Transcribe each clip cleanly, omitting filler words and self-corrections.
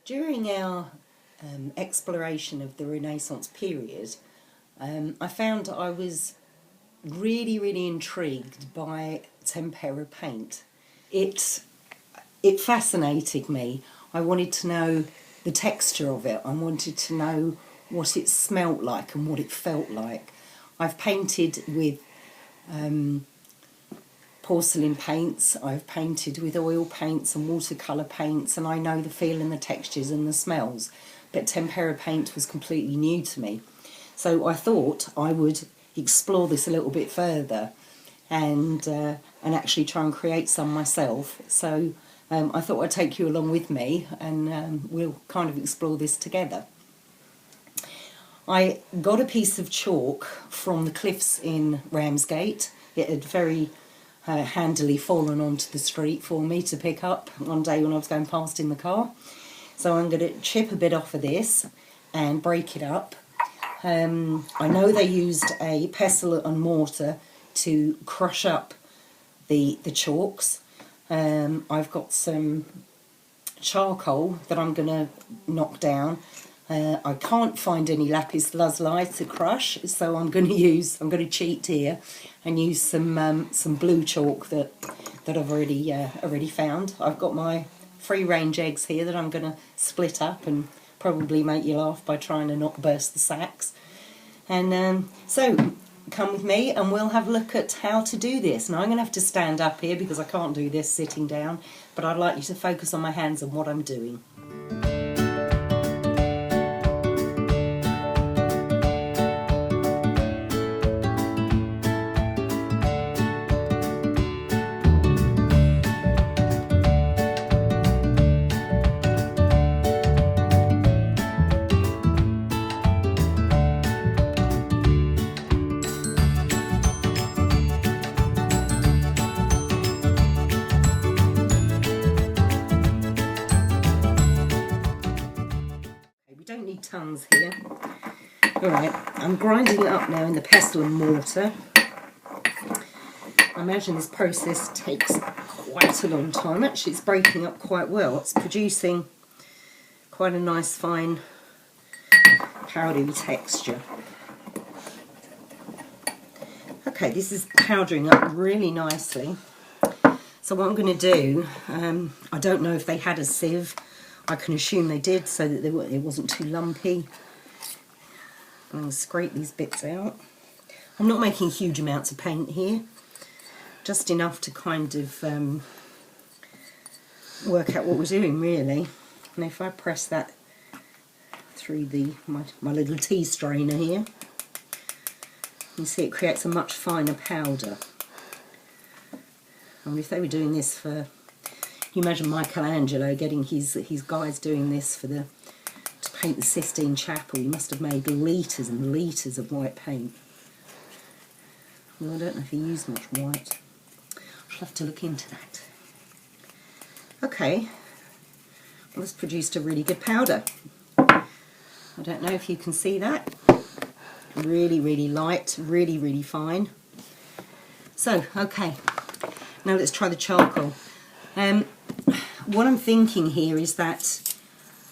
During our exploration of the Renaissance period, I found I was really intrigued by tempera paint. It fascinated me. I wanted to know the texture of it. I wanted to know what it smelt like and what it felt like. I've painted with porcelain paints, I've painted with oil paints and watercolour paints, and I know the feel and the textures and the smells, but tempera paint was completely new to me. So I thought I would explore this a little bit further and actually try and create some myself. So I thought I'd take you along with me and we'll kind of explore this together. I got a piece of chalk from the cliffs in Ramsgate. It had very handily fallen onto the street for me to pick up one day when I was going past in the car. So I'm going to chip a bit off of this and break it up. I know they used a pestle and mortar to crush up the chalks. I've got some charcoal that I'm going to knock down. I can't find any lapis lazuli to crush, so I'm going to cheat here and use some blue chalk that I've already found. I've got my free range eggs here that I'm going to split up and probably make you laugh by trying to not burst the sacks. And so come with me and we'll have a look at how to do this. Now I'm going to have to stand up here because I can't do this sitting down, but I'd like you to focus on my hands and what I'm doing. Don't need tons here. Alright, I'm grinding it up now in the pestle and mortar. I imagine this process takes quite a long time. Actually, it's breaking up quite well. It's producing quite a nice fine powdery texture. Okay, this is powdering up really nicely. So what I'm going to do, I don't know if they had a sieve. I can assume they did so that it wasn't too lumpy. I'm going to scrape these bits out. I'm not making huge amounts of paint here, just enough to kind of work out what we're doing really. And if I press that through my little tea strainer here, you see it creates a much finer powder. I mean, if they were doing this for, you imagine Michelangelo getting his guys doing this to paint the Sistine Chapel. He must have made litres and litres of white paint. Well, I don't know if he used much white. I'll have to look into that. Okay, well, this produced a really good powder. I don't know if you can see that. Really light, really fine. So, okay, now let's try the charcoal. What I'm thinking here is that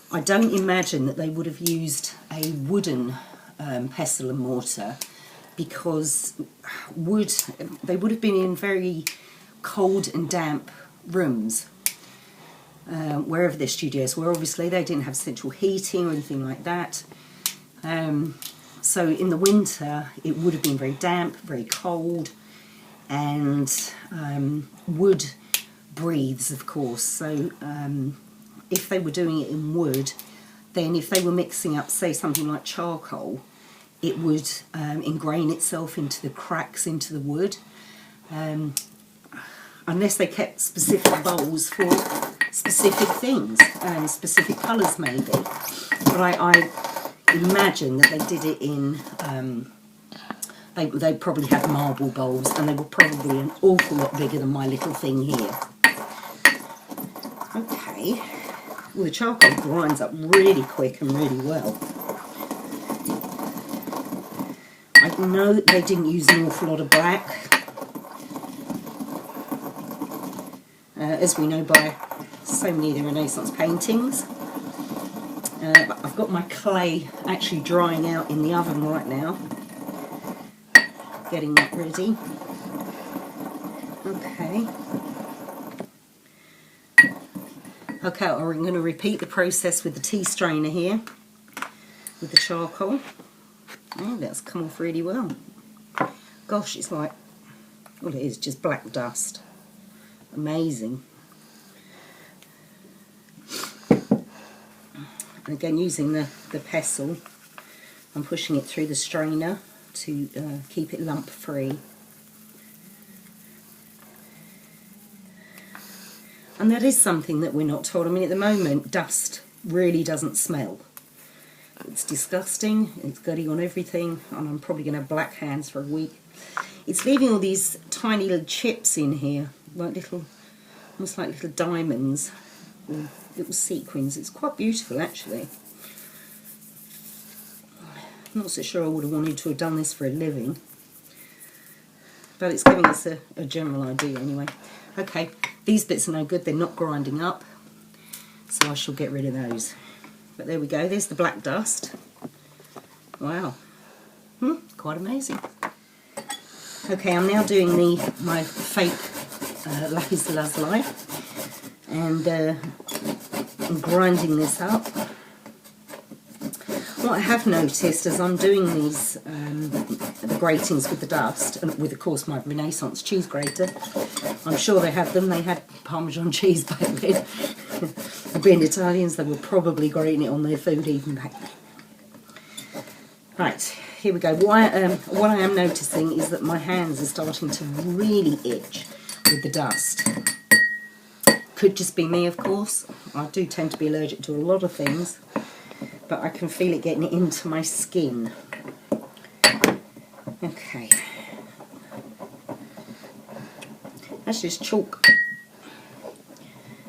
I don't imagine that they would have used a wooden pestle and mortar, because they would have been in very cold and damp rooms, wherever their studios were. Obviously they didn't have central heating or anything like that, so in the winter it would have been very damp, very cold, and wood breathes, of course. So if they were doing it in wood, then if they were mixing up, say, something like charcoal, it would ingrain itself into the cracks into the wood, unless they kept specific bowls for specific things and specific colours maybe. But I imagine that they did it in they probably had marble bowls, and they were probably an awful lot bigger than my little thing here. Okay, well, the charcoal grinds up really quick and really well. I know that they didn't use an awful lot of black, as we know by so many of the Renaissance paintings. I've got my clay actually drying out in the oven right now, getting that ready. Okay, I'm going to repeat the process with the tea strainer here, with the charcoal. Oh, that's come off really well. Gosh, it's like, well, it is just black dust. Amazing. And again, using the pestle, I'm pushing it through the strainer to keep it lump free. And that is something that we're not told. I mean, at the moment, dust really doesn't smell. It's disgusting, it's getting on everything, and I'm probably going to have black hands for a week. It's leaving all these tiny little chips in here, like little, almost like little diamonds, or little sequins. It's quite beautiful, actually. I'm not so sure I would have wanted to have done this for a living, but it's giving us a general idea anyway. Okay, these bits are no good, they're not grinding up, so I shall get rid of those. But there we go, there's the black dust. Wow, quite amazing. Okay, I'm now doing my fake lapis lazuli, and I'm grinding this up. What I have noticed as I'm doing these the gratings with the dust, and with of course my Renaissance cheese grater, I'm sure they had them, they had Parmesan cheese back then. Being Italians, they were probably grating it on their food even back then. Right, here we go. What I am noticing is that my hands are starting to really itch with the dust. Could just be me, of course. I do tend to be allergic to a lot of things, but I can feel it getting into my skin. Okay. That's just chalk.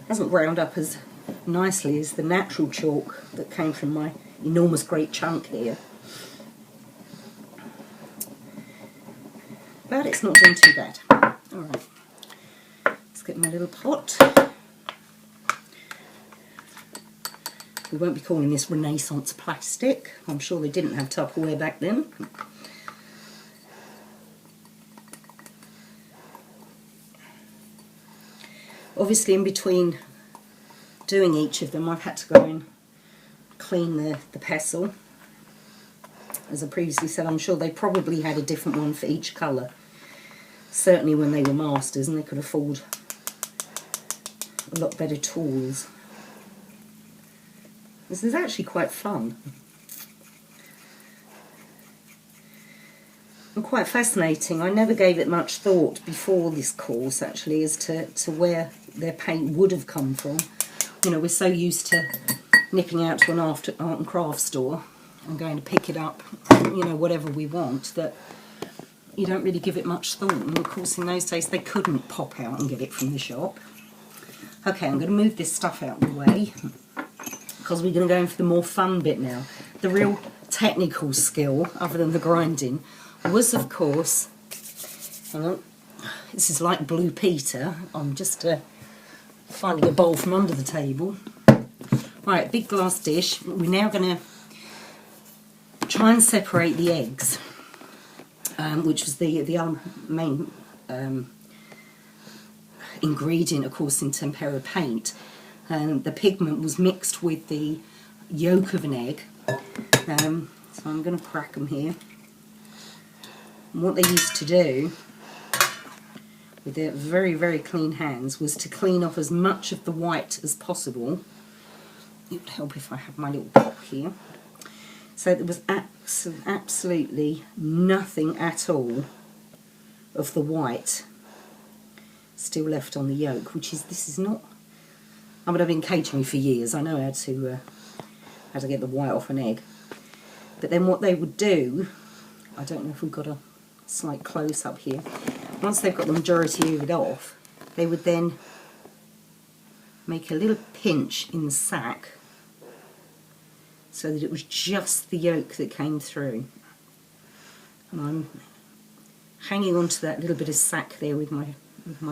Hasn't ground up as nicely as the natural chalk that came from my enormous great chunk here. But it's not doing too bad. Alright. Let's get my little pot. We won't be calling this Renaissance plastic. I'm sure they didn't have Tupperware back then. Obviously, in between doing each of them, I've had to go and clean the pestle. As I previously said, I'm sure they probably had a different one for each colour. Certainly when they were masters and they could afford a lot better tools. This is actually quite fun. And quite fascinating. I never gave it much thought before this course, actually, as to where their paint would have come from. You know, we're so used to nipping out to an art and craft store and going to pick it up, you know, whatever we want, that you don't really give it much thought. And of course, in those days, they couldn't pop out and get it from the shop. Okay, I'm going to move this stuff out of the way, because we're going to go in for the more fun bit now. The real technical skill, other than the grinding, was, of course, this is like Blue Peter. I'm just finding a bowl from under the table. Right, big glass dish. We're now going to try and separate the eggs, which was the main ingredient, of course, in tempera paint. The pigment was mixed with the yolk of an egg. So I'm going to crack them here. And what they used to do with their very, very clean hands was to clean off as much of the white as possible. It would help if I had my little cup here. So there was absolutely nothing at all of the white still left on the yolk, which is, this is not, I mean, I've been catering for years, I know how to get the white off an egg. But then what they would do, I don't know if we've got a slight close up here, once they've got the majority of it off, they would then make a little pinch in the sack so that it was just the yolk that came through. And I'm hanging on to that little bit of sack there with my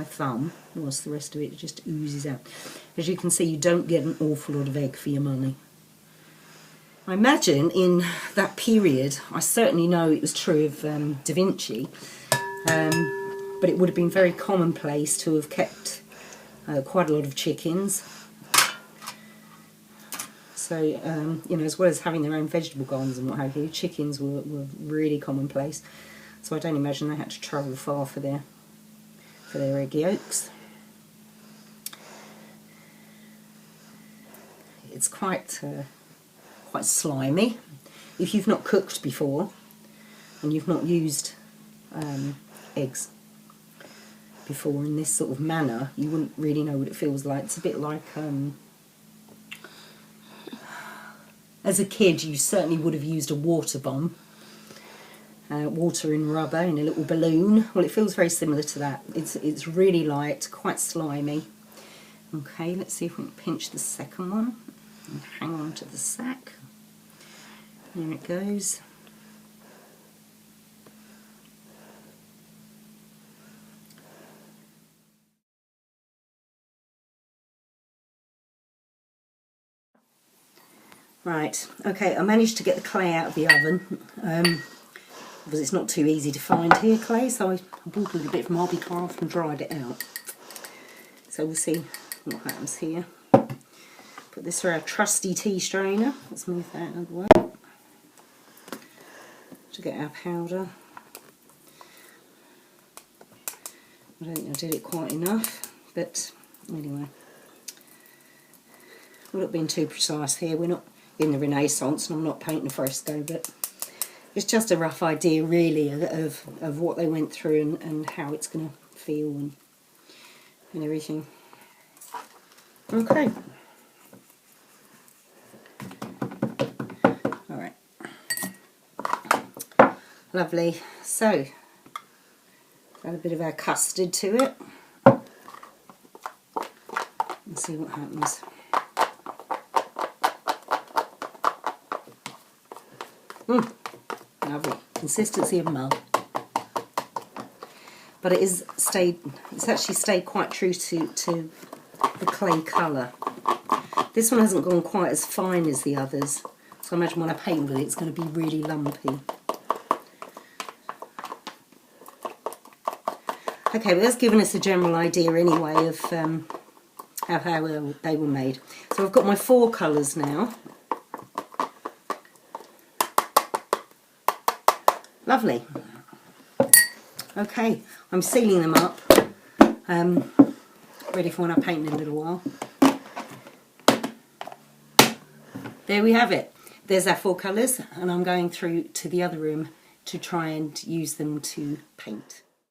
thumb, whilst the rest of it just oozes out. As you can see, you don't get an awful lot of egg for your money. I imagine in that period, I certainly know it was true of Da Vinci, but it would have been very commonplace to have kept quite a lot of chickens. So, you know, as well as having their own vegetable gardens and what have you, chickens were really commonplace. So I don't imagine they had to travel far for their egg yolks. It's quite slimy. If you've not cooked before and you've not used eggs before in this sort of manner, you wouldn't really know what it feels like. It's a bit like as a kid you certainly would have used a water bomb, water in rubber in a little balloon. Well, it feels very similar to that. It's really light, quite slimy. Okay, let's see if we can pinch the second one and hang on to the sack. There it goes. Right, okay, I managed to get the clay out of the oven, because it's not too easy to find here, clay, so I bought a little bit from Hobbycraft and dried it out. So we'll see what happens here. Put this through our trusty tea strainer. Let's move that out of the way to get our powder. I don't think I did it quite enough, but anyway. We're not being too precise here. We're not in the Renaissance and I'm not painting a fresco, but it's just a rough idea really of what they went through and how it's going to feel and everything. Okay. Alright. Lovely. So, add a bit of our custard to it and see what happens. Lovely. Consistency of mud. But it's actually stayed quite true to the clay colour. This one hasn't gone quite as fine as the others, so I imagine when I paint with it it's going to be really lumpy. Okay, but that's given us a general idea anyway of how they were made. So I've got my 4 colours now. Lovely. Okay, I'm sealing them up, ready for when I paint in a little while. There we have it. There's our 4 colours, and I'm going through to the other room to try and use them to paint.